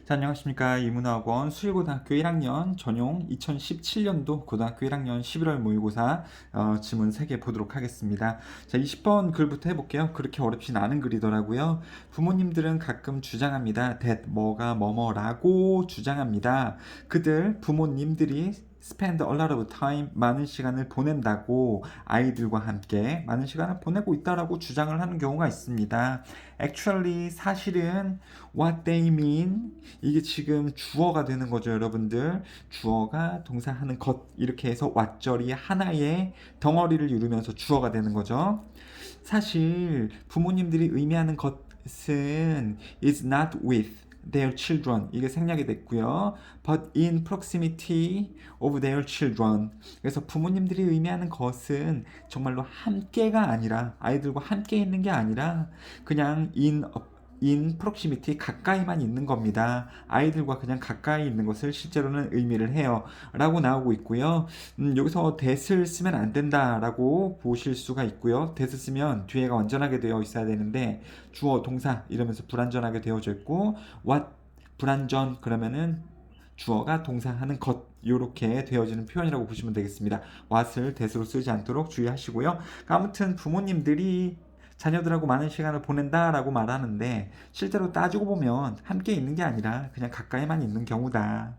자, 안녕하십니까. 이문학원 수일고등학교 1학년 전용 2017년도 고등학교 1학년 11월 모의고사 지문 3개 보도록 하겠습니다. 자, 20번 글부터 해볼게요. 그렇게 어렵진 않은 글이더라고요. 부모님들은 가끔 주장합니다. that 뭐가 뭐뭐라고 주장합니다. 그들 부모님들이 spend a lot of time 많은 시간을 보낸다고 아이들과 함께 많은 시간을 보내고 있다라고 주장을 하는 경우가 있습니다. Actually 사실은 what they mean 이게 지금 주어가 되는 거죠, 여러분들. 주어가 동사하는 것 이렇게 해서 왓절이 하나의 덩어리를 이루면서 주어가 되는 거죠. 사실 부모님들이 의미하는 것은 is not with their children 이게 생략이 됐고요. but in proximity of their children 그래서 부모님들이 의미하는 것은 정말로 함께가 아니라 아이들과 함께 있는 게 아니라 그냥 in proximity 가까이만 있는 겁니다. 아이들과 그냥 가까이 있는 것을 실제로는 의미를 해요 라고 나오고 있고요. 여기서 that을 쓰면 안 된다라고 보실 수가 있고요. that을 쓰면 뒤에가 완전하게 되어 있어야 되는데 주어 동사 이러면서 불완전하게 되어져 있고 what 불완전 그러면은 주어가 동사하는 것 이렇게 되어지는 표현이라고 보시면 되겠습니다. what을 that으로 쓰지 않도록 주의하시고요. 아무튼 부모님들이 자녀들하고 많은 시간을 보낸다라고 말하는데 실제로 따지고 보면 함께 있는 게 아니라 그냥 가까이만 있는 경우다.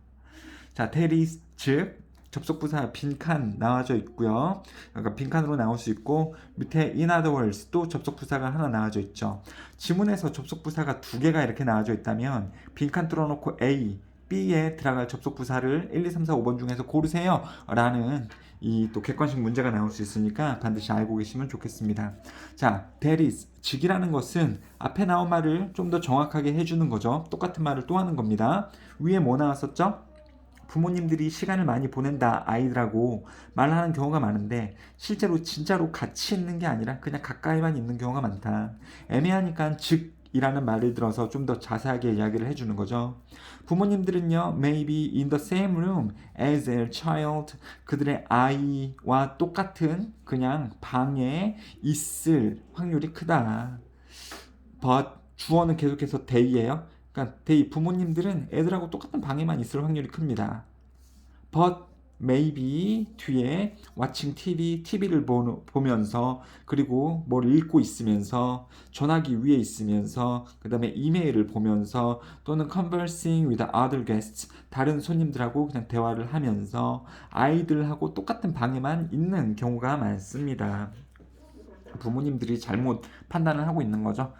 자, 대리 즉 접속부사 빈칸 나와져 있고요. 그러니까 빈칸으로 나올 수 있고 밑에 in other words 또 접속부사가 하나 나와져 있죠. 지문에서 접속부사가 두 개가 이렇게 나와져 있다면 빈칸 뚫어놓고 A, B에 들어갈 접속부사를 1, 2, 3, 4, 5번 중에서 고르세요 라는 이 또 객관식 문제가 나올 수 있으니까 반드시 알고 계시면 좋겠습니다. 자, that is 즉이라는 것은 앞에 나온 말을 좀 더 정확하게 해주는 거죠. 똑같은 말을 또 하는 겁니다. 위에 뭐 나왔었죠? 부모님들이 시간을 많이 보낸다 아이들하고 말하는 경우가 많은데 실제로 진짜로 같이 있는 게 아니라 그냥 가까이만 있는 경우가 많다. 애매하니까 즉이라는 말을 들어서 좀 더 자세하게 이야기를 해주는 거죠. 부모님들은요 maybe in the same room as their child 그들의 아이와 똑같은 그냥 방에 있을 확률이 크다. but 주어는 계속해서 they예요. 그러니까 they 부모님들은 애들하고 똑같은 방에만 있을 확률이 큽니다. but maybe 뒤에 watching TV를 보면서 그리고 뭘 읽고 있으면서 전화기 위에 있으면서 그 다음에 이메일을 보면서 또는 conversing with other guests 다른 손님들하고 그냥 대화를 하면서 아이들하고 똑같은 방에만 있는 경우가 많습니다. 부모님들이 잘못 판단을 하고 있는 거죠.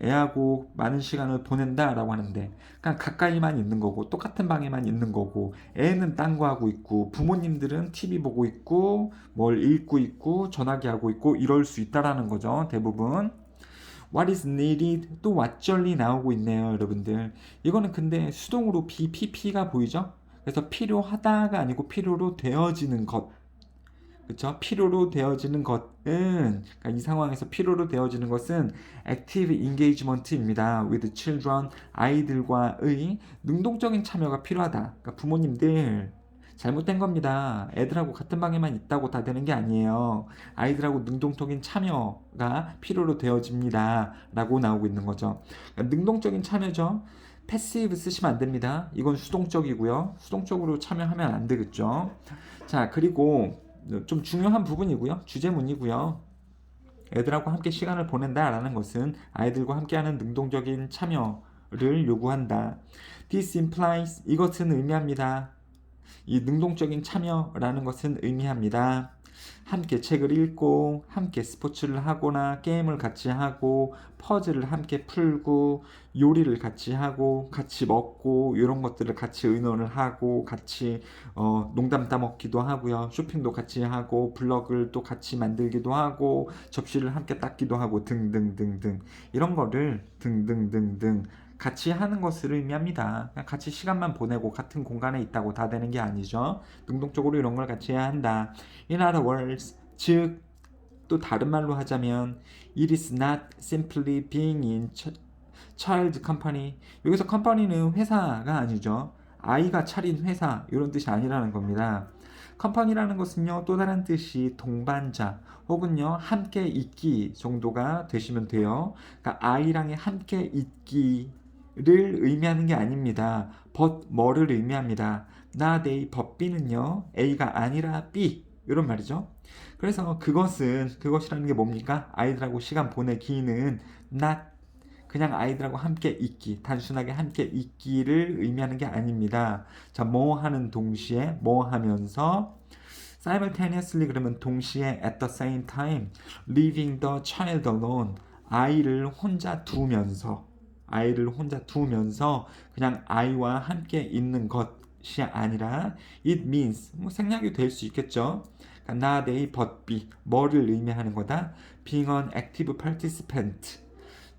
애하고 많은 시간을 보낸다라고 하는데 그냥 가까이만 있는 거고 똑같은 방에만 있는 거고 애는 딴 거 하고 있고 부모님들은 TV 보고 있고 뭘 읽고 있고 전화기 하고 있고 이럴 수 있다라는 거죠. 대부분 What is needed 또 왓절리 나오고 있네요, 여러분들. 이거는 근데 수동으로 BPP가 보이죠? 그래서 필요하다가 아니고 필요로 되어지는 것 그쵸? 필요로 되어지는 것은 그러니까 이 상황에서 필요로 되어지는 것은 active engagement입니다. with children 아이들과의 능동적인 참여가 필요하다. 그러니까 부모님들 잘못된 겁니다. 애들하고 같은 방에만 있다고 다 되는 게 아니에요. 아이들하고 능동적인 참여가 필요로 되어집니다. 라고 나오고 있는 거죠. 그러니까 능동적인 참여죠. 패시브 쓰시면 안 됩니다. 이건 수동적이고요. 수동적으로 참여하면 안 되겠죠. 자, 그리고 좀 중요한 부분이고요. 주제문이고요. 애들하고 함께 시간을 보낸다라는 것은 아이들과 함께하는 능동적인 참여를 요구한다. This implies 이것은 의미합니다. 이 능동적인 참여라는 것은 의미합니다. 함께 책을 읽고 함께 스포츠를 하거나 게임을 같이 하고 퍼즐을 함께 풀고 요리를 같이 하고 같이 먹고 이런 것들을 같이 의논을 하고 같이 농담 따먹기도 하고요. 쇼핑도 같이 하고 블럭을 또 같이 만들기도 하고 접시를 함께 닦기도 하고 등등등등 이런 거를 등등등등 같이 하는 것을 의미합니다. 그냥 같이 시간만 보내고 같은 공간에 있다고 다 되는 게 아니죠. 능동적으로 이런 걸 같이 해야 한다. In other words, 즉, 또 다른 말로 하자면 It is not simply being in child company. 여기서 company는 회사가 아니죠. 아이가 차린 회사 이런 뜻이 아니라는 겁니다. 컴퍼니라는 것은요 또 다른 뜻이 동반자 혹은요 함께 있기 정도가 되시면 돼요. 그러니까 아이랑의 함께 있기 의미하는 게 아닙니다. but 뭐를 의미합니다. not A, but B는요. A가 아니라 B 이런 말이죠. 그래서 그것이라는 게 뭡니까? 아이들하고 시간 보내기는 not 그냥 아이들하고 함께 있기, 단순하게 함께 있기를 의미하는 게 아닙니다. 자, 뭐 하는 동시에 뭐 하면서 simultaneously 그러면 동시에 at the same time leaving the child alone 아이를 혼자 두면서 그냥 아이와 함께 있는 것이 아니라 it means 뭐 생략이 될 수 있겠죠. 그러니까 not A but B 뭐를 의미하는 거다. being an active participant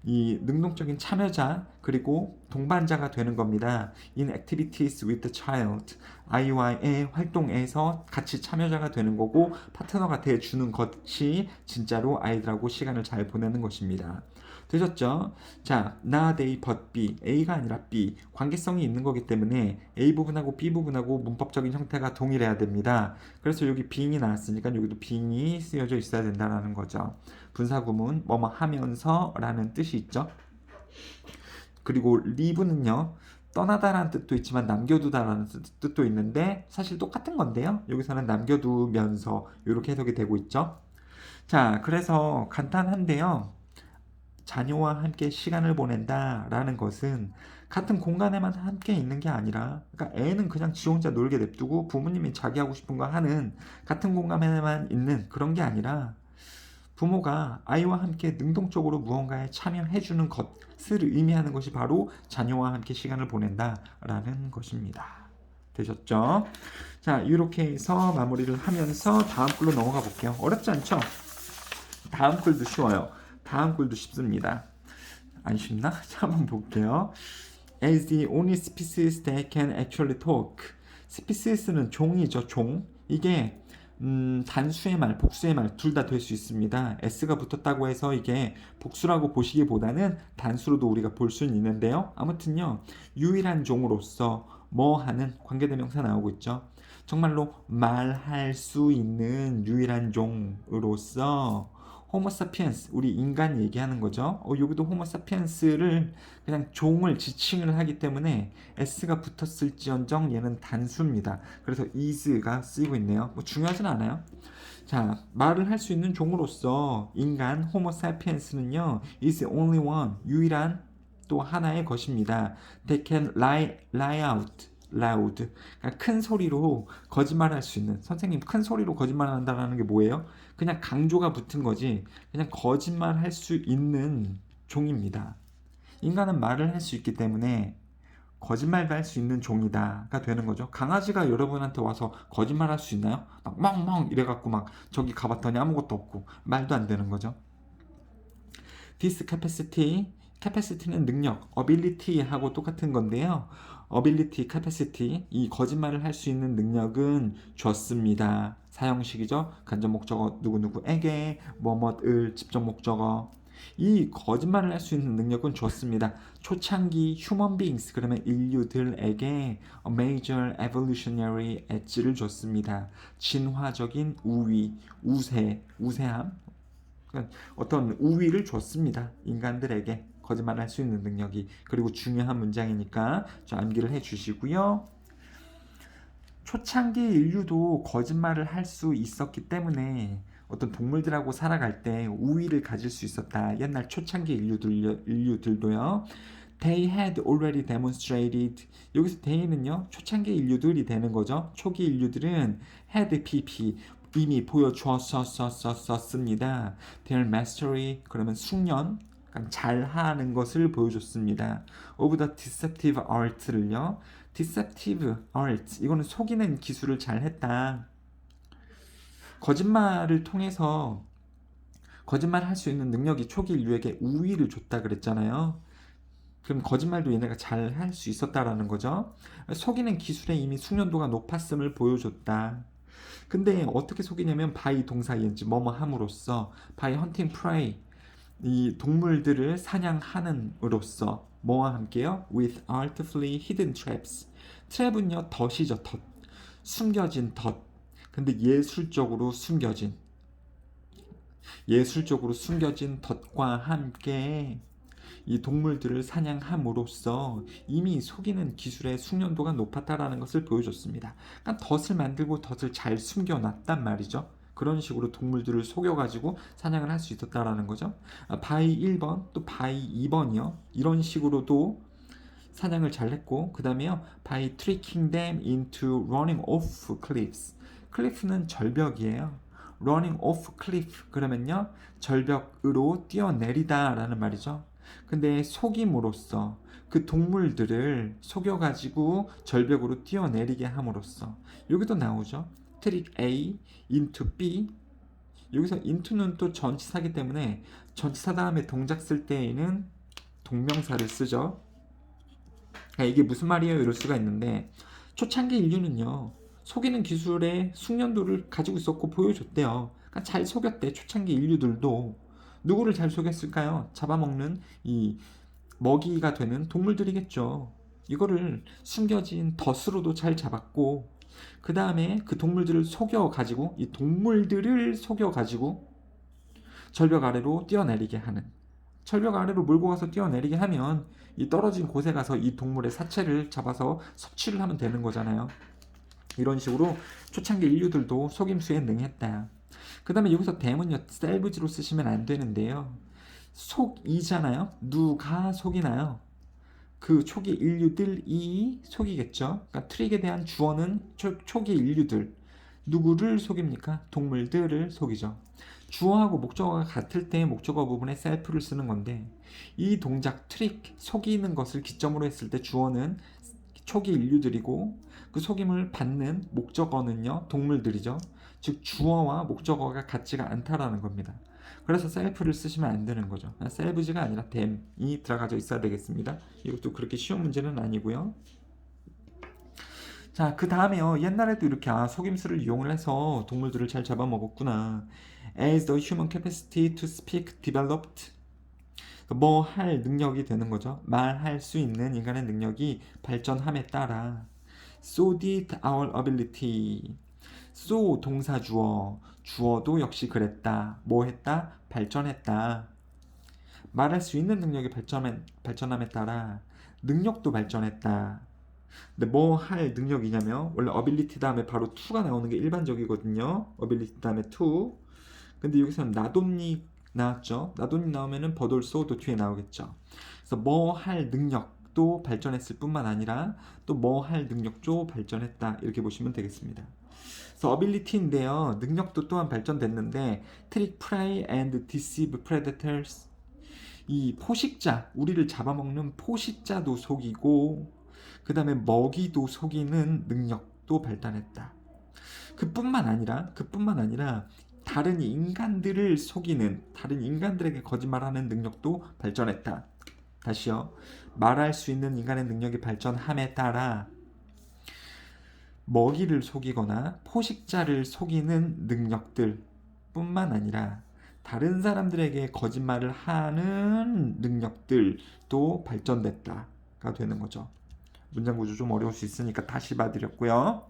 이 능동적인 참여자 그리고 동반자가 되는 겁니다. In activities with the child 아이와의 활동에서 같이 참여자가 되는 거고 파트너가 돼주는 것이 진짜로 아이들하고 시간을 잘 보내는 것입니다. 되셨죠? 자, not A but B A가 아니라 B 관계성이 있는 거기 때문에 A 부분하고 B 부분하고 문법적인 형태가 동일해야 됩니다. 그래서 여기 being이 나왔으니까 여기도 being이 쓰여져 있어야 된다는 거죠. 분사구문 뭐뭐 하면서 라는 뜻이 있죠. 그리고 leave는요 떠나다라는 뜻도 있지만 남겨두다라는 뜻도 있는데 사실 똑같은 건데요. 여기서는 남겨두면서 이렇게 해석이 되고 있죠. 자, 그래서 간단한데요. 자녀와 함께 시간을 보낸다라는 것은 같은 공간에만 함께 있는 게 아니라 그러니까 애는 그냥 지 혼자 놀게 냅두고 부모님이 자기 하고 싶은 거 하는 같은 공간에만 있는 그런 게 아니라 부모가 아이와 함께 능동적으로 무언가에 참여해주는 것을 의미하는 것이 바로 자녀와 함께 시간을 보낸다라는 것입니다. 되셨죠? 자, 이렇게 해서 마무리를 하면서 다음 글로 넘어가 볼게요. 어렵지 않죠? 다음 글도 쉬워요. 다음 글도 쉽습니다. 안 쉽나? 자, 한번 볼게요. As the only species that can actually talk. species는 종이죠, 종. 이게 단수의 말, 복수의 말 둘 다 될 수 있습니다. s가 붙었다고 해서 이게 복수라고 보시기보다는 단수로도 우리가 볼 수는 있는데요. 아무튼요, 유일한 종으로서 뭐 하는 관계대명사 나오고 있죠. 정말로 말할 수 있는 유일한 종으로서 호모사피엔스 우리 인간 얘기하는 거죠. 여기도 호모사피엔스를 그냥 종을 지칭을 하기 때문에 s가 붙었을지언정 얘는 단수입니다. 그래서 is가 쓰이고 있네요. 뭐 중요하진 않아요. 자, 말을 할 수 있는 종으로서 인간 호모사피엔스는요 is only one 유일한 또 하나의 것입니다. They can lie out loud. 그러니까 큰 소리로 거짓말할 수 있는. 선생님 큰 소리로 거짓말한다는 게 뭐예요? 그냥 강조가 붙은 거지. 그냥 거짓말할 수 있는 종입니다. 인간은 말을 할 수 있기 때문에 거짓말도 할 수 있는 종이다가 되는 거죠. 강아지가 여러분한테 와서 거짓말할 수 있나요? 막 멍멍 이래갖고 막 저기 가봤더니 아무것도 없고 말도 안 되는 거죠. This capacity는 능력, ability하고 똑같은 건데요. ability, capacity, 이 거짓말을 할 수 있는 능력은 줬습니다. 사형식이죠. 간접 목적어 누구누구에게, 뭐뭐을 직접 목적어. 이 거짓말을 할 수 있는 능력은 줬습니다. 초창기 human beings, 그러면 인류들에게 a major evolutionary edge를 줬습니다. 진화적인 우세함, 어떤 우위를 줬습니다. 인간들에게 거짓말을 할 수 있는 능력이. 그리고 중요한 문장이니까 좀 암기를 해주시고요. 초창기 인류도 거짓말을 할 수 있었기 때문에 어떤 동물들하고 살아갈 때 우위를 가질 수 있었다. 옛날 초창기 인류들도요. They had already demonstrated. 여기서 they는요 초창기 인류들이 되는 거죠. 초기 인류들은 had pp 이미 보여주었었습니다. Their mastery 그러면 숙련 잘하는 것을 보여줬습니다. Of the deceptive art를요. deceptive art 이거는 속이는 기술을 잘했다. 거짓말을 통해서 거짓말할 수 있는 능력이 초기 인류에게 우위를 줬다 그랬잖아요. 그럼 거짓말도 얘네가 잘 할 수 있었다라는 거죠. 속이는 기술에 이미 숙련도가 높았음을 보여줬다. 근데 어떻게 속이냐면 by 동사 ing 뭐뭐 함으로써 by hunting prey 이 동물들을 사냥하는으로써 뭐와 함께요? with artfully hidden traps. 트랩은요 덫이죠, 덫. 숨겨진 덫. 근데 예술적으로 숨겨진 덫과 함께 이 동물들을 사냥함으로써 이미 속이는 기술의 숙련도가 높았다라는 것을 보여줬습니다. 그러니까 덫을 만들고 덫을 잘 숨겨놨단 말이죠. 그런 식으로 동물들을 속여가지고 사냥을 할 수 있었다라는 거죠. 바이 1번 또 바이 2번이요. 이런 식으로도 사냥을 잘 했고, 그 다음에요, by tricking them into running off cliffs. 클리프는 절벽이에요. running off cliff 그러면요, 절벽으로 뛰어내리다 라는 말이죠. 근데 속임으로써 그 동물들을 속여가지고 절벽으로 뛰어내리게 함으로써, 여기도 나오죠. trick A into B. 여기서 into는 또 전치사기 때문에 전치사 다음에 동작 쓸 때에는 동명사를 쓰죠. 이게 무슨 말이에요? 이럴 수가 있는데, 초창기 인류는요, 속이는 기술의 숙련도를 가지고 있었고 보여줬대요. 그러니까 잘 속였대. 초창기 인류들도. 누구를 잘 속였을까요? 잡아먹는 이 먹이가 되는 동물들이겠죠. 이거를 숨겨진 덫으로도 잘 잡았고, 그 다음에 그 동물들을 속여가지고, 이 동물들을 속여가지고 절벽 아래로 뛰어내리게 하는, 절벽 아래로 몰고 가서 뛰어내리게 하면 이 떨어진 곳에 가서 이 동물의 사체를 잡아서 섭취를 하면 되는 거잖아요. 이런 식으로 초창기 인류들도 속임수에 능했다. 그 다음에 여기서 댐은요, 셀브지로 쓰시면 안 되는데요. 속이잖아요. 누가 속이나요? 그 초기 인류들이 속이겠죠. 그러니까 트릭에 대한 주어는 초기 인류들. 누구를 속입니까? 동물들을 속이죠. 주어하고 목적어가 같을 때 목적어 부분에 셀프를 쓰는 건데, 이 동작 트릭, 속이는 것을 기점으로 했을 때 주어는 초기 인류들이고, 그 속임을 받는 목적어는요, 동물들이죠. 즉 주어와 목적어가 같지가 않다라는 겁니다. 그래서 셀프를 쓰시면 안 되는 거죠. 셀브지가 아니라 댐이 들어가져 있어야 되겠습니다. 이것도 그렇게 쉬운 문제는 아니고요. 자, 그 다음에요. 옛날에도 이렇게 속임수를 이용을 해서 동물들을 잘 잡아먹었구나. As the human capacity to speak developed, 뭐 할 능력이 되는 거죠. 말할 수 있는 인간의 능력이 발전함에 따라 so did our ability. so 동사 주어, 주어도 역시 그랬다. 뭐 했다? 발전했다. 말할 수 있는 능력이 발전함에 따라 능력도 발전했다. 근데 뭐 할 능력이냐면, 원래 ability 다음에 바로 to가 나오는 게 일반적이거든요. ability 다음에 to. 근데 여기서는 나돈니 나왔죠. 나돈니 나오면은 but also도 뒤에 나오겠죠. 그래서 뭐 할 능력도 발전했을 뿐만 아니라 또 뭐 할 능력도 발전했다. 이렇게 보시면 되겠습니다. 그래서 ability인데요. 능력도 또한 발전됐는데 trick, pry and deceive predators. 이 포식자, 우리를 잡아먹는 포식자도 속이고, 그 다음에 먹이도 속이는 능력도 발달했다. 그뿐만 아니라 다른 인간들을 속이는, 다른 인간들에게 거짓말하는 능력도 발전했다. 다시요. 말할 수 있는 인간의 능력이 발전함에 따라 먹이를 속이거나 포식자를 속이는 능력들 뿐만 아니라 다른 사람들에게 거짓말을 하는 능력들도 발전됐다가 되는 거죠. 문장 구조 좀 어려울 수 있으니까 다시 봐드렸고요.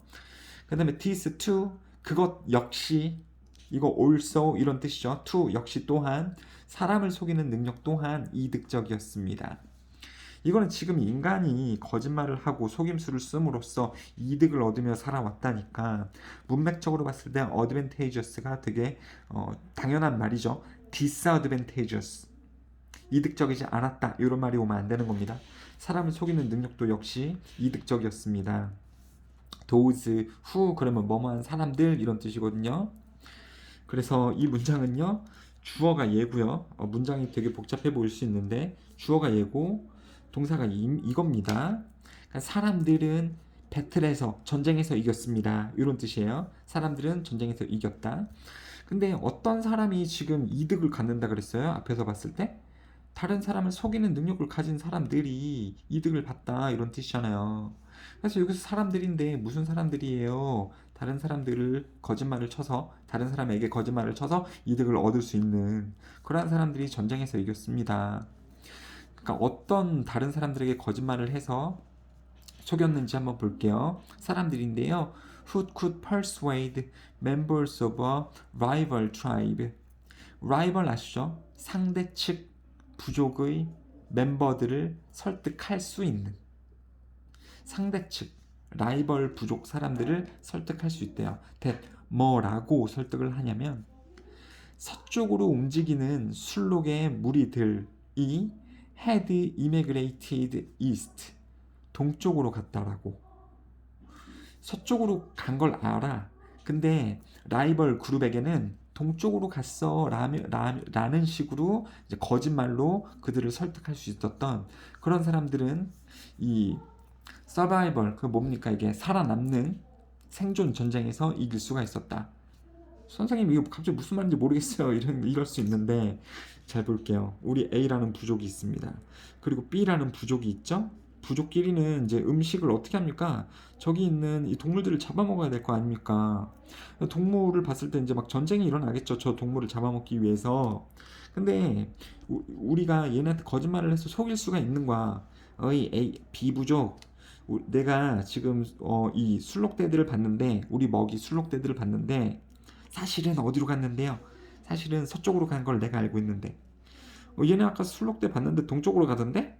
그 다음에 this too, 그것 역시, 이거 also 이런 뜻이죠. to 역시 또한, 사람을 속이는 능력 또한 이득적이었습니다. 이거는 지금 인간이 거짓말을 하고 속임수를 씀으로써 이득을 얻으며 살아왔다니까, 문맥적으로 봤을 때 advantageous가 되게 당연한 말이죠. disadvantageous, 이득적이지 않았다, 이런 말이 오면 안 되는 겁니다. 사람을 속이는 능력도 역시 이득적이었습니다. those who 그러면 뭐뭐한 사람들 이런 뜻이거든요. 그래서 이 문장은요, 주어가 얘고요. 문장이 되게 복잡해 보일 수 있는데 주어가 얘고 동사가 이겁니다. 그러니까 사람들은 배틀에서, 전쟁에서 이겼습니다. 이런 뜻이에요. 사람들은 전쟁에서 이겼다. 근데 어떤 사람이 지금 이득을 갖는다 그랬어요? 앞에서 봤을 때 다른 사람을 속이는 능력을 가진 사람들이 이득을 봤다, 이런 뜻이잖아요. 그래서 여기서 사람들인데 무슨 사람들이에요? 다른 사람들을 거짓말을 쳐서, 다른 사람에게 거짓말을 쳐서 이득을 얻을 수 있는 그러한 사람들이 전쟁에서 이겼습니다. 그러니까 어떤 다른 사람들에게 거짓말을 해서 속였는지 한번 볼게요. 사람들인데요. Who could persuade members of a rival tribe? rival 아시죠? 상대 측 부족의 멤버들을 설득할 수 있는 상대 측 라이벌 부족 사람들을 설득할 수 있대요. 뭐라고 설득을 하냐면 서쪽으로 움직이는 술록의 무리들이 had immigrated east 동쪽으로 갔다라고. 서쪽으로 간 걸 알아. 근데 라이벌 그룹에게는 동쪽으로 갔어 라는 식으로 이제 거짓말로 그들을 설득할 수 있었던 그런 사람들은 이 서바이벌 그 뭡니까 이게 살아남는 생존 전쟁에서 이길 수가 있었다. 선생님 이거 갑자기 무슨 말인지 모르겠어요. 이럴 수 있는데 잘 볼게요. 우리 A라는 부족이 있습니다. 그리고 B라는 부족이 있죠. 부족끼리는 이제 음식을 어떻게 합니까? 저기 있는 이 동물들을 잡아먹어야 될 거 아닙니까? 동물을 봤을 때 이제 막 전쟁이 일어나겠죠. 저 동물을 잡아먹기 위해서. 근데 우리가 얘네한테 거짓말을 해서 속일 수가 있는 거야. 어이 A, B 부족. 내가 지금 이 술록대들을 봤는데 우리 먹이 술록대들을 봤는데 사실은 어디로 갔는데요? 사실은 서쪽으로 간 걸 내가 알고 있는데 얘네 아까 술록대 봤는데 동쪽으로 가던데?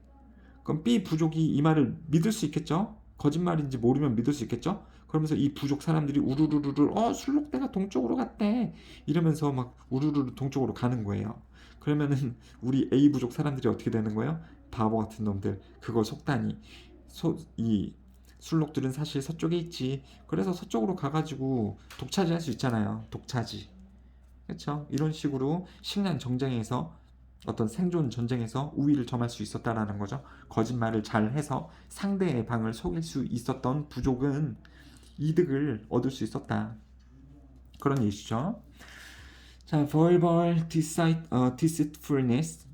그럼 B 부족이 이 말을 믿을 수 있겠죠? 거짓말인지 모르면 믿을 수 있겠죠? 그러면서 이 부족 사람들이 우르르르 술록대가 동쪽으로 갔대 이러면서 막 우르르르 동쪽으로 가는 거예요. 그러면은 우리 A 부족 사람들이 어떻게 되는 거예요? 바보 같은 놈들 그걸 속다니 이 술록들은 사실 서쪽에 있지. 그래서 서쪽으로 가가지고 독차지할 수 있잖아요. 독차지. 그렇죠? 이런 식으로 식량 전쟁에서 어떤 생존 전쟁에서 우위를 점할 수 있었다라는 거죠. 거짓말을 잘 해서 상대의 방을 속일 수 있었던 부족은 이득을 얻을 수 있었다. 그런 예시죠. 자, verbal deceitfulness.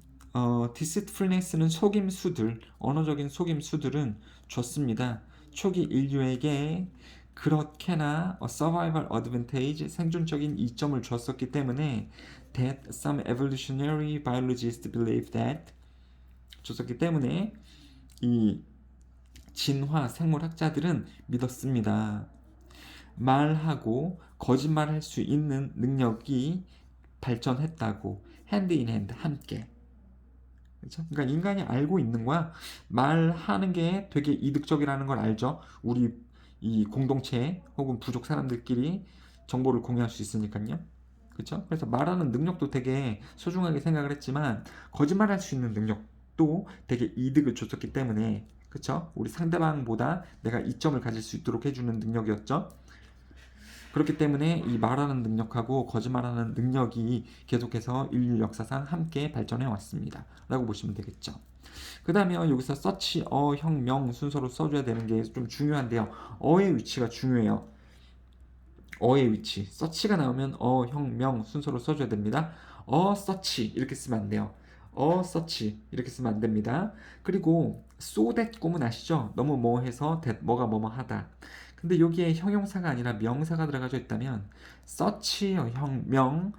deceitfulness는 속임수들, 언어적인 속임수들은 좋습니다. 초기 인류에게 그렇게나 survival advantage, 생존적인 이점을 줬었기 때문에 that some evolutionary biologists believe that 줬었기 때문에 이 진화 생물학자들은 믿었습니다. 말하고 거짓말할 수 있는 능력이 발전했다고 hand in hand 함께. 그렇죠? 그러니까 인간이 알고 있는 거야. 말하는 게 되게 이득적이라는 걸 알죠. 우리 이 공동체 혹은 부족 사람들끼리 정보를 공유할 수 있으니까요. 그렇죠? 그래서 말하는 능력도 되게 소중하게 생각을 했지만 거짓말할 수 있는 능력도 되게 이득을 줬었기 때문에 그렇죠? 우리 상대방보다 내가 이점을 가질 수 있도록 해주는 능력이었죠. 그렇기 때문에 이 말하는 능력하고 거짓말하는 능력이 계속해서 인류 역사상 함께 발전해 왔습니다. 라고 보시면 되겠죠. 그 다음에 여기서 서치, 형, 명 순서로 써줘야 되는 게 좀 중요한데요. 어의 위치가 중요해요. 어의 위치. 서치가 나오면 형, 명 순서로 써줘야 됩니다. 서치 이렇게 쓰면 안 돼요. 서치 이렇게 쓰면 안 됩니다. 그리고 so that 구문 아시죠? 너무 뭐 해서 that 뭐가 뭐뭐 하다. 근데 여기에 형용사가 아니라 명사가 들어가져 있다면 search 형, 명,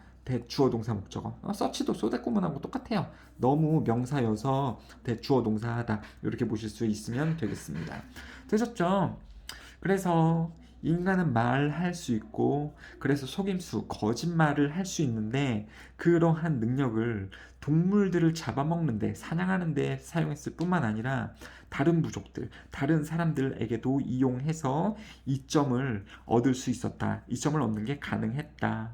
주어 동사 목적어. search도 so that 구문하고 똑같아요. 너무 명사여서 주어 동사 하다 이렇게 보실 수 있으면 되겠습니다. 되셨죠? 그래서 인간은 말할 수 있고 그래서 속임수, 거짓말을 할 수 있는데 그러한 능력을 동물들을 잡아먹는데 사냥하는데 사용했을 뿐만 아니라 다른 부족들, 다른 사람들에게도 이용해서 이점을 얻을 수 있었다. 이점을 얻는 게 가능했다.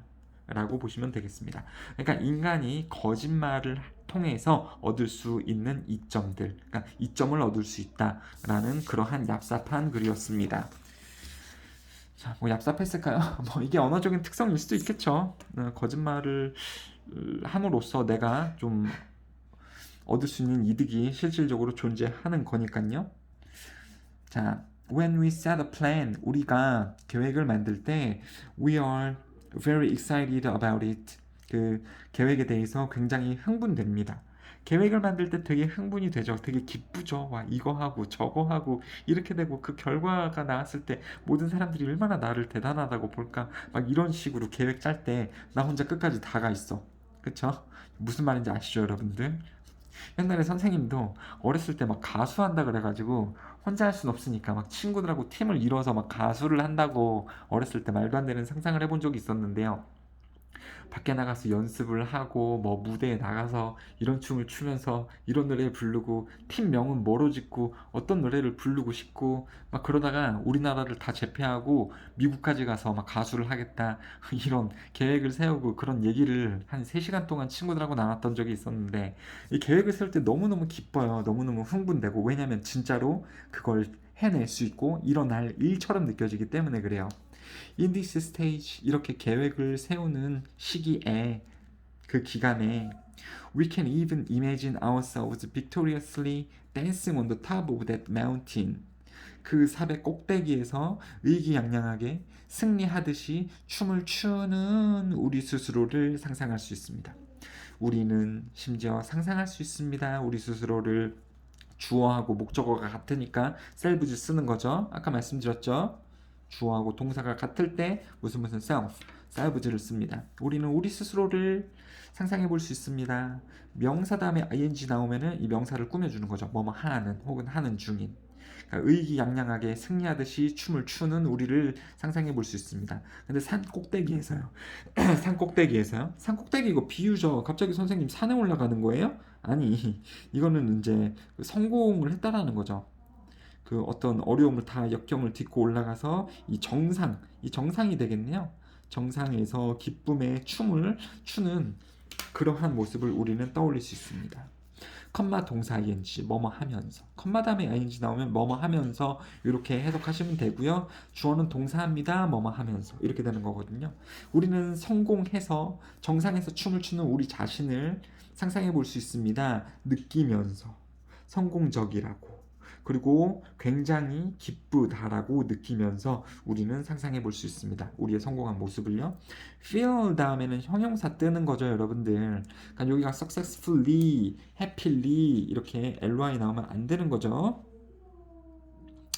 라고 보시면 되겠습니다. 그러니까 인간이 거짓말을 통해서 얻을 수 있는 이점들, 그러니까 이점을 얻을 수 있다라는 그러한 얍삽한 글이었습니다. 자, 뭐 얍삽했을까요? 뭐 이게 언어적인 특성일 수도 있겠죠. 거짓말을 함으로써 내가 좀 얻을 수 있는 이득이 실질적으로 존재하는 거니까요. 자, when we set a plan, 우리가 계획을 만들 때 we are very excited about it. 그 계획에 대해서 굉장히 흥분됩니다. 계획을 만들 때 되게 흥분이 되죠. 되게 기쁘죠. 와, 이거 하고 저거 하고 이렇게 되고 그 결과가 나왔을 때 모든 사람들이 얼마나 나를 대단하다고 볼까. 막 이런 식으로 계획 짤 때 나 혼자 끝까지 다 가 있어. 그쵸? 무슨 말인지 아시죠, 여러분들? 옛날에 선생님도 어렸을 때 막 가수한다 그래가지고 혼자 할 순 없으니까 막 친구들하고 팀을 이뤄서 막 가수를 한다고 어렸을 때 말도 안 되는 상상을 해본 적이 있었는데요. 밖에 나가서 연습을 하고 뭐 무대에 나가서 이런 춤을 추면서 이런 노래 부르고 팀명은 뭐로 짓고 어떤 노래를 부르고 싶고 막 그러다가 우리나라를 다 제패하고 미국까지 가서 막 가수를 하겠다 이런 계획을 세우고 그런 얘기를 한 3시간 동안 친구들하고 나눴던 적이 있었는데 이 계획을 세울 때 너무너무 기뻐요. 너무너무 흥분되고 왜냐면 진짜로 그걸 해낼 수 있고 일어날 일처럼 느껴지기 때문에 그래요. In this stage 이렇게 계획을 세우는 시기에 그 기간에 we can even imagine ourselves victoriously dancing on the top of that mountain. 그 삽의 꼭대기에서 의기양양하게 승리하듯이 춤을 추는 우리 스스로를 상상할 수 있습니다. 우리는 심지어 상상할 수 있습니다. 우리 스스로를 주어하고 목적어가 같으니까 셀브즈 쓰는 거죠. 아까 말씀드렸죠. 주어하고 동사가 같을 때 무슨 self, selves를 씁니다. 우리는 우리 스스로를 상상해 볼 수 있습니다. 명사 다음에 ing 나오면은 이 명사를 꾸며주는 거죠. 뭐뭐 하는 혹은 하는 중인. 그러니까 의기양양하게 승리하듯이 춤을 추는 우리를 상상해 볼 수 있습니다. 근데 산 꼭대기에서요. 산 꼭대기에서요? 산 꼭대기 이거 비유죠. 갑자기 선생님 산에 올라가는 거예요? 아니, 이거는 이제 성공을 했다라는 거죠. 그 어떤 어려움을 다 역경을 딛고 올라가서 이 정상이 되겠네요. 정상에서 기쁨의 춤을 추는 그러한 모습을 우리는 떠올릴 수 있습니다. 컴마 동사 ing 뭐뭐 하면서 컴마 다음에 ing 나오면 뭐뭐 하면서 이렇게 해석하시면 되고요. 주어는 동사입니다. 뭐뭐 하면서 이렇게 되는 거거든요. 우리는 성공해서 정상에서 춤을 추는 우리 자신을 상상해 볼 수 있습니다. 느끼면서 성공적이라고 그리고 굉장히 기쁘다라고 느끼면서 우리는 상상해 볼 수 있습니다. 우리의 성공한 모습을요. feel 다음에는 형용사 뜨는 거죠, 여러분들. 그러니까 여기가 successfully, happily 이렇게 ly 나오면 안 되는 거죠.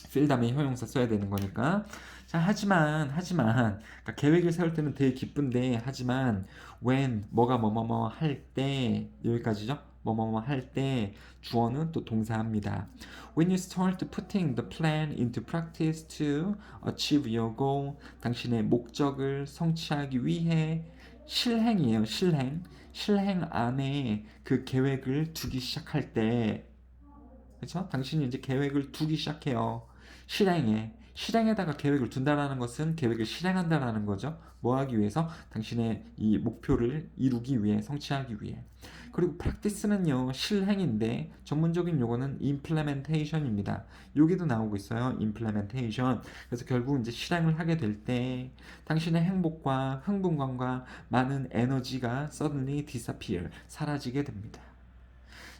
feel 다음에 형용사 써야 되는 거니까. 자, 하지만 그러니까 계획을 세울 때는 되게 기쁜데 하지만 when 뭐가 뭐뭐뭐 할 때 여기까지죠. 뭐뭐뭐 할 때 주어는 또 동사합니다. When you start putting the plan into practice to achieve your goal, 당신의 목적을 성취하기 위해 실행이에요. 실행 안에 그 계획을 두기 시작할 때, 그렇죠? 당신이 이제 계획을 두기 시작해요. 실행에다가 계획을 둔다라는 것은 계획을 실행한다라는 거죠. 뭐 하기 위해서? 당신의 이 목표를 이루기 위해, 성취하기 위해. 그리고 practice는요, 실행인데 전문적인 용어는 implementation입니다. 여기도 나오고 있어요. implementation. 그래서 결국 이제 실행을 하게 될 때 당신의 행복과 흥분감과 많은 에너지가 suddenly disappear, 사라지게 됩니다.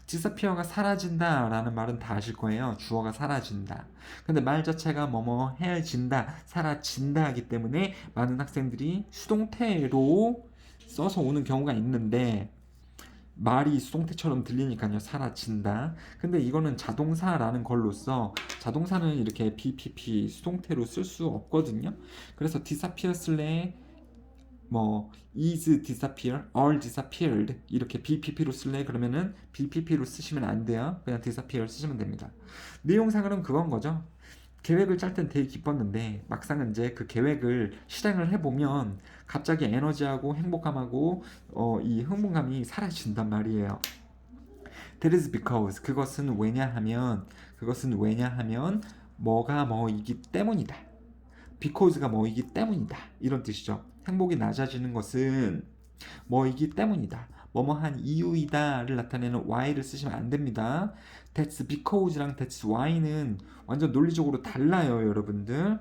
disappear가 사라진다 라는 말은 다 아실 거예요. 주어가 사라진다. 근데 말 자체가 뭐뭐 헤어진다, 사라진다 하기 때문에 많은 학생들이 수동태로 써서 오는 경우가 있는데 말이 수동태처럼 들리니까요. 사라진다. 근데 이거는 자동사라는 걸로써 자동사는 이렇게 BPP 수동태로 쓸 수 없거든요. 그래서 disappear 쓸래 뭐 is disappear, are disappeared 이렇게 BPP로 쓸래? 그러면은 BPP로 쓰시면 안 돼요. 그냥 disappear 쓰시면 됩니다. 내용상으로는 그건 거죠. 계획을 짤 땐 되게 기뻤는데 막상 이제 그 계획을 실행을 해보면 갑자기 에너지하고 행복감하고 이 흥분감이 사라진단 말이에요. That is because 그것은 왜냐하면 뭐가 뭐이기 때문이다. because가 뭐이기 때문이다. 이런 뜻이죠. 행복이 낮아지는 것은 뭐이기 때문이다. 뭐뭐한 이유이다를 나타내는 why를 쓰시면 안 됩니다. That's because랑 that's why는 완전 논리적으로 달라요, 여러분들.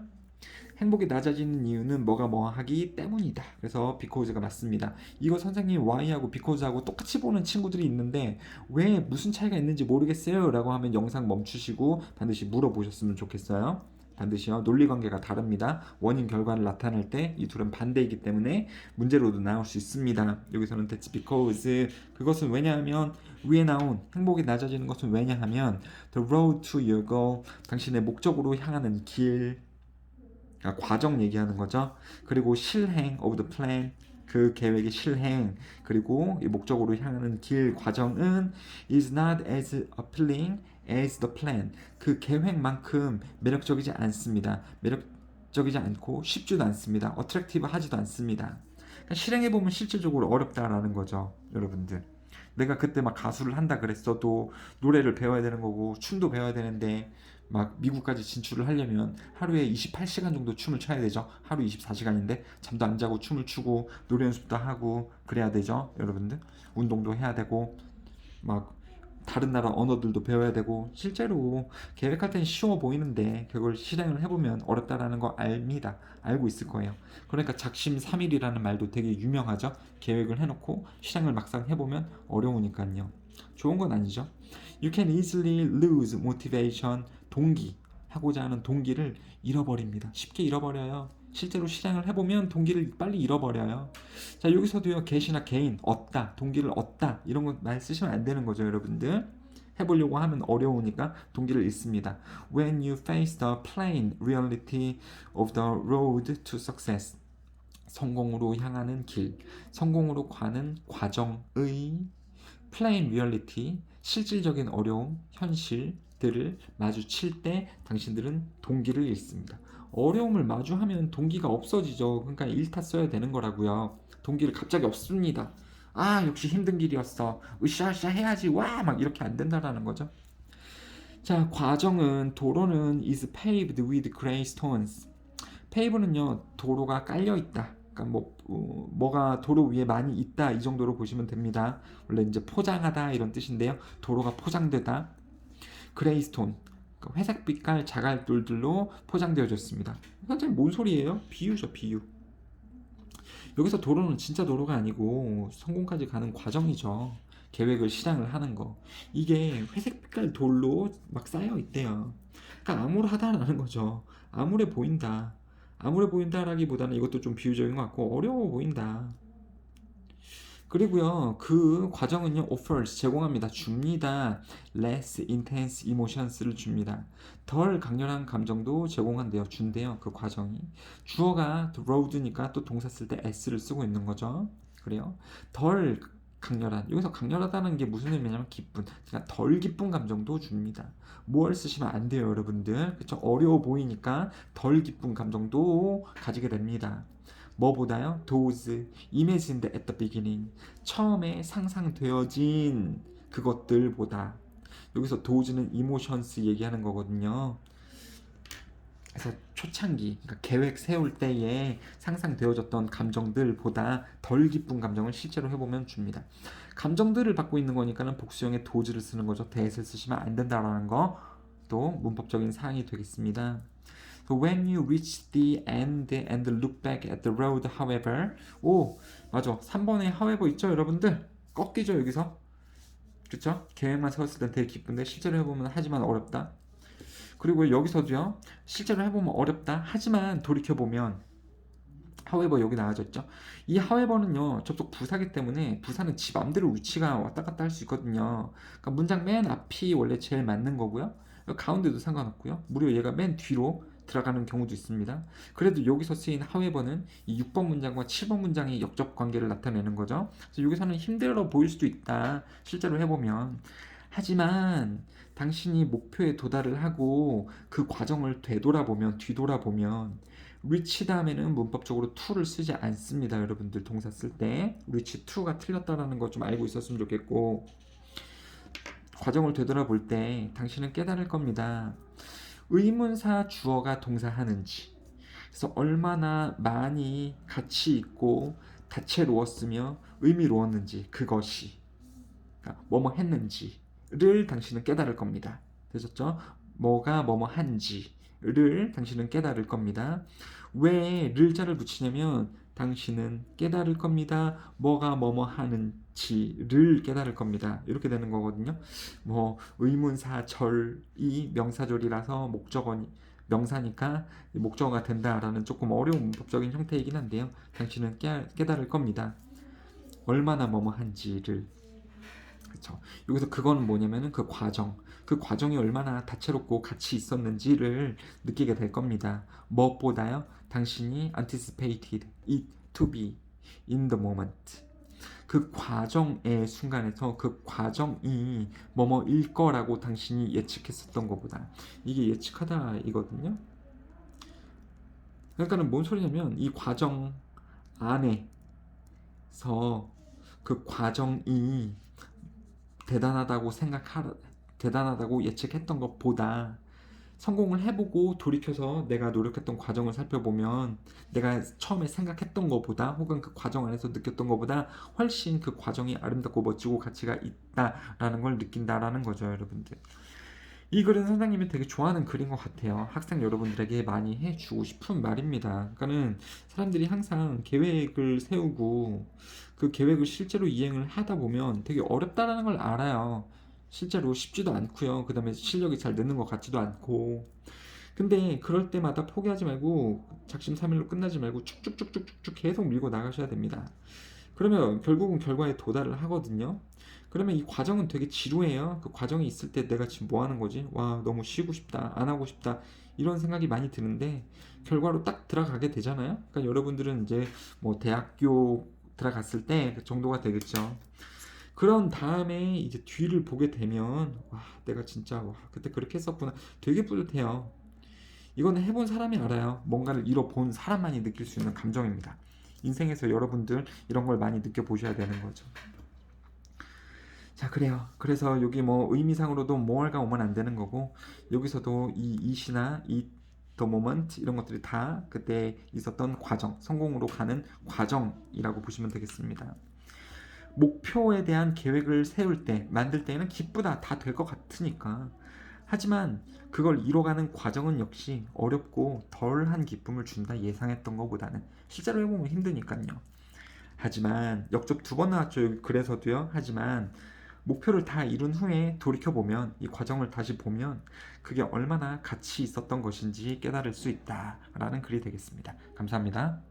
행복이 낮아지는 이유는 뭐가 뭐하기 때문이다. 그래서 because가 맞습니다. 이거 선생님 why하고 because하고 똑같이 보는 친구들이 있는데 왜 무슨 차이가 있는지 모르겠어요 라고 하면 영상 멈추시고 반드시 물어보셨으면 좋겠어요. 반드시요. 논리관계가 다릅니다. 원인 결과를 나타낼 때 이 둘은 반대이기 때문에 문제로도 나올 수 있습니다. 여기서는 that's because 그것은 왜냐하면 위에 나온 행복이 낮아지는 것은 왜냐하면 the road to your goal 당신의 목적으로 향하는 길 과정 얘기하는 거죠. 그리고 실행 of the plan 그 계획의 실행 그리고 이 목적으로 향하는 길 과정은 is not as appealing as the plan 그 계획만큼 매력적이지 않습니다. 매력적이지 않고 쉽지도 않습니다. attractive 하지도 않습니다. 그러니까 실행해보면 실질적으로 어렵다라는 거죠, 여러분들. 내가 그때 막 가수를 한다 그랬어도 노래를 배워야 되는 거고 춤도 배워야 되는데 막 미국까지 진출을 하려면 하루에 28시간 정도 춤을 춰야 되죠. 하루 24시간인데 잠도 안 자고 춤을 추고 노래 연습도 하고 그래야 되죠, 여러분들. 운동도 해야 되고 막 다른 나라 언어들도 배워야 되고 실제로 계획할 땐 쉬워 보이는데 그걸 실행을 해보면 어렵다라는 거 압니다. 알고 있을 거예요. 그러니까 작심삼일이라는 말도 되게 유명하죠. 계획을 해놓고 실행을 막상 해보면 어려우니까요. 좋은 건 아니죠. You can easily lose motivation. 동기, 하고자 하는 동기를 잃어버립니다. 쉽게 잃어버려요. 실제로 실행을 해보면 동기를 빨리 잃어버려요. 자, 여기서도요, get이나 gain, 얻다, 동기를 얻다 이런 거 말 쓰시면 안 되는 거죠, 여러분들. 해보려고 하면 어려우니까 동기를 잃습니다. When you face the plain reality of the road to success, 성공으로 향하는 길, 성공으로 가는 과정의 plain reality, 실질적인 어려움, 현실들을 마주칠 때 당신들은 동기를 잃습니다. 어려움을 마주하면 동기가 없어지죠. 그러니까 일타 써야 되는 거라고요. 동기를 갑자기 없습니다. 아, 역시 힘든 길이었어. 으쌰으쌰 해야지. 와, 막 이렇게 안 된다라는 거죠. 자, 과정은 도로는 is paved with gray stones. 페이브는요, 도로가 깔려 있다. 그러니까 뭐가 도로 위에 많이 있다 이 정도로 보시면 됩니다. 원래 이제 포장하다 이런 뜻인데요. 도로가 포장되다. 그레이스톤, 그러니까 회색 빛깔 자갈돌들로 포장되어졌습니다. 선생님 뭔 소리예요? 비유죠, 비유. 여기서 도로는 진짜 도로가 아니고 성공까지 가는 과정이죠. 계획을 실행을 하는 거. 이게 회색 빛깔 돌로 막 쌓여 있대요. 그러니까 암울하다라는 거죠. 암울해 보인다. 암울해 보인다라기보다는 이것도 좀 비유적인 것 같고 어려워 보인다. 그리고요, 그 과정은요, offers, 제공합니다. 줍니다. less intense emotions를 줍니다. 덜 강렬한 감정도 제공한대요. 준대요. 그 과정이. 주어가 road니까 또 동사 쓸 때 s를 쓰고 있는 거죠. 그래요. 덜 강렬한, 여기서 강렬하다는 게 무슨 의미냐면 기쁜, 그러니까 덜 기쁜 감정도 줍니다. 뭘 쓰시면 안 돼요, 여러분들. 그쵸? 어려워 보이니까 덜 기쁜 감정도 가지게 됩니다. 뭐보다요? those imagined at the beginning, 처음에 상상되어진 그것들보다. 여기서 those는 emotions 얘기하는 거거든요. 그래서 초창기, 그러니까 계획 세울 때에 상상되어졌던 감정들보다 덜 기쁜 감정을 실제로 해보면 줍니다. 감정들을 받고 있는 거니까는 복수형의 those를 쓰는 거죠. that을 쓰시면 안 된다라는 거 또 문법적인 사항이 되겠습니다. When you reach the end and look back at the road, however. 오, 맞아. 3번에 however 있죠, 여러분들? 꺾이죠, 여기서. 그쵸? 계획만 세웠을 땐 되게 기쁜데 실제로 해보면 하지만 어렵다. 그리고 여기서도요, 실제로 해보면 어렵다. 하지만 돌이켜보면 however 여기 나와져 있죠. 이 however는요, 접속 부사기 때문에 부사는 지 맘대로 위치가 왔다 갔다 할 수 있거든요. 그러니까 문장 맨 앞이 원래 제일 맞는 거고요. 가운데도 상관없고요. 무려 얘가 맨 뒤로 들어가는 경우도 있습니다. 그래도 여기서 쓰인 however는 이 6번 문장과 7번 문장의 역적 관계를 나타내는 거죠. 그래서 여기서는 힘들어 보일 수도 있다. 실제로 해보면. 하지만 당신이 목표에 도달을 하고 그 과정을 뒤돌아보면 reach 다음에는 문법적으로 to를 쓰지 않습니다. 여러분들 동사 쓸 때 reach to가 틀렸다라는 거 좀 알고 있었으면 좋겠고, 과정을 되돌아볼 때 당신은 깨달을 겁니다. 의문사 주어가 동사하는지, 그래서 얼마나 많이 가치 있고 다채로웠으며 의미로웠는지, 그것이 그러니까 뭐뭐 했는지를 당신은 깨달을 겁니다. 되셨죠? 뭐가 뭐뭐 한지를 당신은 깨달을 겁니다. 왜 를자를 붙이냐면 당신은 깨달을 겁니다. 뭐가 뭐뭐 하는지를 깨달을 겁니다. 이렇게 되는 거거든요. 뭐 의문사 절이 명사절이라서 목적어니 명사니까 목적어가 된다라는 조금 어려운 문법적인 형태이긴 한데요. 당신은 깨달을 겁니다. 얼마나 뭐뭐 한지를. 그렇죠. 여기서 그건 뭐냐면은 그 과정이 얼마나 다채롭고 가치 있었는지를 느끼게 될 겁니다. 무엇보다요, 당신이 anticipated it to be in the moment. 그 과정의 순간에서 그 과정이 뭐뭐일 거라고 당신이 예측했었던 것보다. 이게 예측하다 이거든요. 그러니까는 뭔 소리냐면 이 과정 안에 그 과정이 대단하다고 대단하다고 예측했던 것보다 성공을 해보고 돌이켜서 내가 노력했던 과정을 살펴보면 내가 처음에 생각했던 것보다 혹은 그 과정 안에서 느꼈던 것보다 훨씬 그 과정이 아름답고 멋지고 가치가 있다라는 걸 느낀다라는 거죠, 여러분들. 이 글은 선생님이 되게 좋아하는 글인 것 같아요. 학생 여러분들에게 많이 해주고 싶은 말입니다. 그러니까는 사람들이 항상 계획을 세우고 그 계획을 실제로 이행을 하다 보면 되게 어렵다라는 걸 알아요. 실제로 쉽지도 않고요. 그 다음에 실력이 잘 느는 것 같지도 않고. 근데 그럴 때마다 포기하지 말고 작심삼일로 끝나지 말고 쭉쭉쭉쭉쭉 계속 밀고 나가셔야 됩니다. 그러면 결국은 결과에 도달을 하거든요. 그러면 이 과정은 되게 지루해요. 그 과정이 있을 때 내가 지금 뭐 하는 거지? 와, 너무 쉬고 싶다. 안 하고 싶다. 이런 생각이 많이 드는데 결과로 딱 들어가게 되잖아요. 그러니까 여러분들은 이제 뭐 대학교 들어갔을 때 그 정도가 되겠죠. 그런 다음에 이제 뒤를 보게 되면 와, 내가 진짜 와, 그때 그렇게 했었구나. 되게 뿌듯해요. 이거는 해본 사람이 알아요. 뭔가를 잃어본 사람만이 느낄 수 있는 감정입니다. 인생에서 여러분들 이런 걸 많이 느껴보셔야 되는 거죠. 자, 그래요. 그래서 여기 뭐 의미상으로도 more가 오면 안 되는 거고, 여기서도 이 it이나 it, the moment 이런 것들이 다 그때 있었던 과정, 성공으로 가는 과정이라고 보시면 되겠습니다. 목표에 대한 계획을 세울 때, 만들 때에는 기쁘다, 다 될 것 같으니까. 하지만 그걸 이뤄가는 과정은 역시 어렵고 덜한 기쁨을 준다 예상했던 것보다는 실제로 해보면 힘드니까요. 하지만 역접 2번 나왔죠. 그래서도요. 하지만 목표를 다 이룬 후에 돌이켜보면 이 과정을 다시 보면 그게 얼마나 가치 있었던 것인지 깨달을 수 있다라는 글이 되겠습니다. 감사합니다.